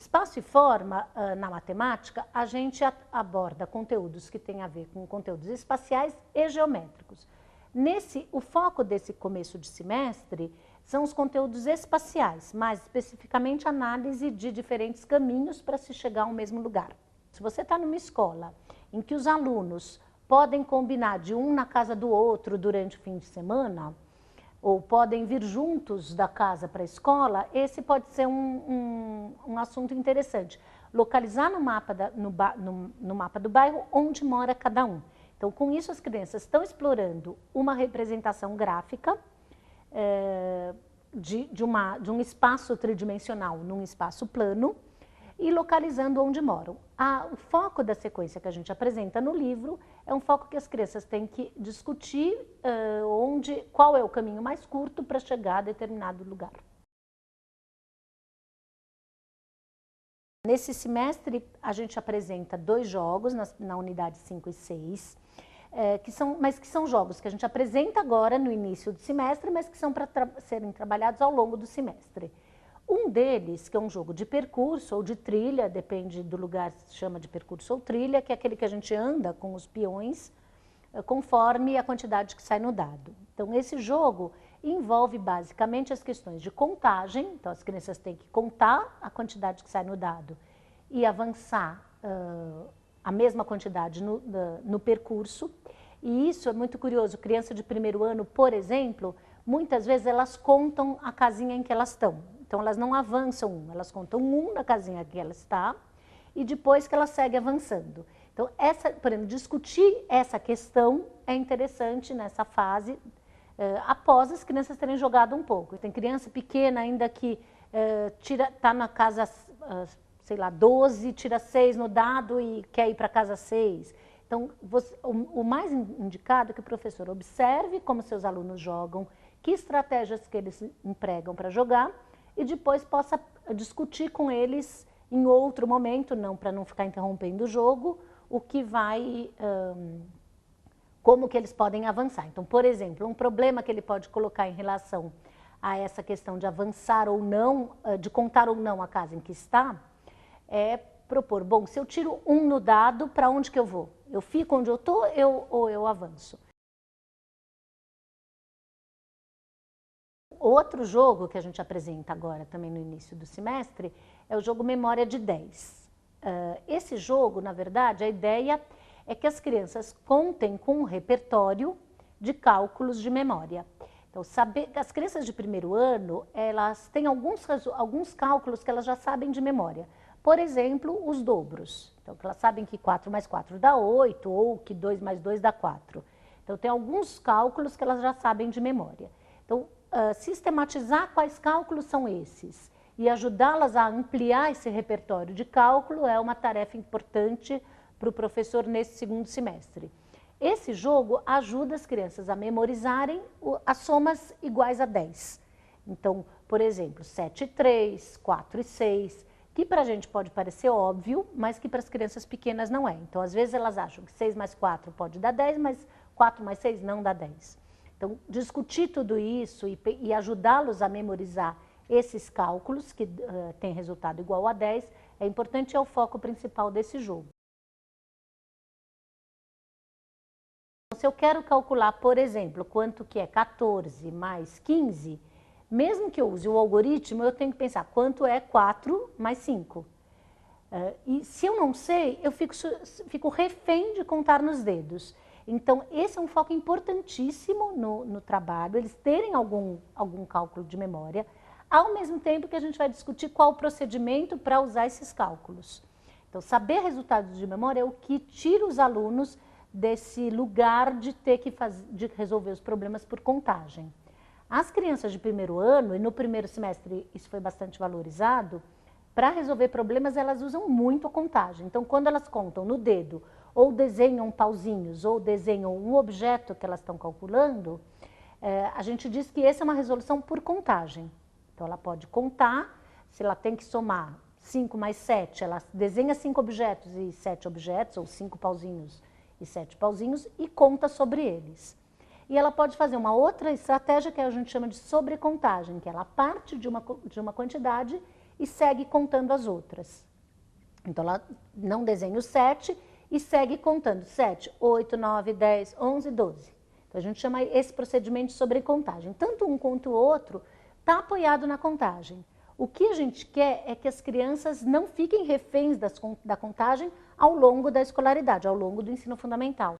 Espaço e forma, na matemática, a gente aborda conteúdos que têm a ver com conteúdos espaciais e geométricos. O foco desse começo de semestre são os conteúdos espaciais, mais especificamente análise de diferentes caminhos para se chegar ao mesmo lugar. Se você está numa escola em que os alunos podem combinar de um na casa do outro durante o fim de semana, ou podem vir juntos da casa para a escola, esse pode ser um assunto interessante. Localizar no mapa do bairro onde mora cada um. Então, com isso, as crianças estão explorando uma representação gráfica de um espaço tridimensional num espaço plano e localizando onde moram. O foco da sequência que a gente apresenta no livro é um foco que as crianças têm que discutir qual é o caminho mais curto para chegar a determinado lugar. Nesse semestre, a gente apresenta 2 jogos na unidade 5 e 6, que são jogos que a gente apresenta agora no início do semestre, mas que são para serem trabalhados ao longo do semestre. Um deles, que é um jogo de percurso ou de trilha, depende do lugar se chama de percurso ou trilha, que é aquele que a gente anda com os peões conforme a quantidade que sai no dado. Então, esse jogo envolve basicamente as questões de contagem, então as crianças têm que contar a quantidade que sai no dado e avançar a mesma quantidade no percurso. E isso é muito curioso, criança de primeiro ano, por exemplo, muitas vezes elas contam a casinha em que elas estão. Então, elas não avançam elas contam na casinha que ela está e depois que ela segue avançando. Então, por exemplo, discutir essa questão é interessante nessa fase, após as crianças terem jogado um pouco. Tem criança pequena ainda que está na casa, sei lá, 12, tira 6 no dado e quer ir para a casa 6. Então, o mais indicado é que o professor observe como seus alunos jogam, que estratégias que eles empregam para jogar, e depois possa discutir com eles em outro momento, para não ficar interrompendo o jogo, como que eles podem avançar. Então, por exemplo, um problema que ele pode colocar em relação a essa questão de avançar ou não, de contar ou não a casa em que está, é propor, bom, se eu tiro 1 no dado, para onde que eu vou? Eu fico onde eu estou ou eu avanço? Outro jogo que a gente apresenta agora também no início do semestre é o jogo Memória de 10. Esse jogo, na verdade, a ideia é que as crianças contem com um repertório de cálculos de memória. Então, as crianças de primeiro ano, elas têm alguns cálculos que elas já sabem de memória. Por exemplo, os dobros. Então, elas sabem que 4 mais 4 dá 8 ou que 2 mais 2 dá 4. Então, tem alguns cálculos que elas já sabem de memória. Então, sistematizar quais cálculos são esses e ajudá-las a ampliar esse repertório de cálculo é uma tarefa importante para o professor nesse segundo semestre. Esse jogo ajuda as crianças a memorizarem as somas iguais a 10. Então, por exemplo, 7 e 3, 4 e 6, que para a gente pode parecer óbvio, mas que para as crianças pequenas não é. Então, às vezes elas acham que 6 mais 4 pode dar 10, mas 4 mais 6 não dá 10. Então, discutir tudo isso e ajudá-los a memorizar esses cálculos, que têm resultado igual a 10, é importante, é o foco principal desse jogo. Se eu quero calcular, por exemplo, quanto que é 14 mais 15, mesmo que eu use o algoritmo, eu tenho que pensar quanto é 4 mais 5. E se eu não sei, eu fico refém de contar nos dedos. Então, esse é um foco importantíssimo no trabalho, eles terem algum cálculo de memória, ao mesmo tempo que a gente vai discutir qual o procedimento para usar esses cálculos. Então, saber resultados de memória é o que tira os alunos desse lugar de ter que resolver os problemas por contagem. As crianças de primeiro ano, e no primeiro semestre isso foi bastante valorizado, para resolver problemas elas usam muito a contagem. Então, quando elas contam no dedo, ou desenham pauzinhos, ou desenham um objeto que elas estão calculando, a gente diz que essa é uma resolução por contagem. Então, ela pode contar, se ela tem que somar 5 mais 7, ela desenha 5 objetos e 7 objetos, ou 5 pauzinhos e 7 pauzinhos, e conta sobre eles. E ela pode fazer uma outra estratégia que a gente chama de sobrecontagem, que ela parte de uma quantidade e segue contando as outras. Então, ela não desenha o 7 e segue contando 7, 8, 9, 10, 11, 12. Então, a gente chama esse procedimento de sobrecontagem. Tanto um quanto o outro está apoiado na contagem. O que a gente quer é que as crianças não fiquem reféns da contagem ao longo da escolaridade, ao longo do ensino fundamental.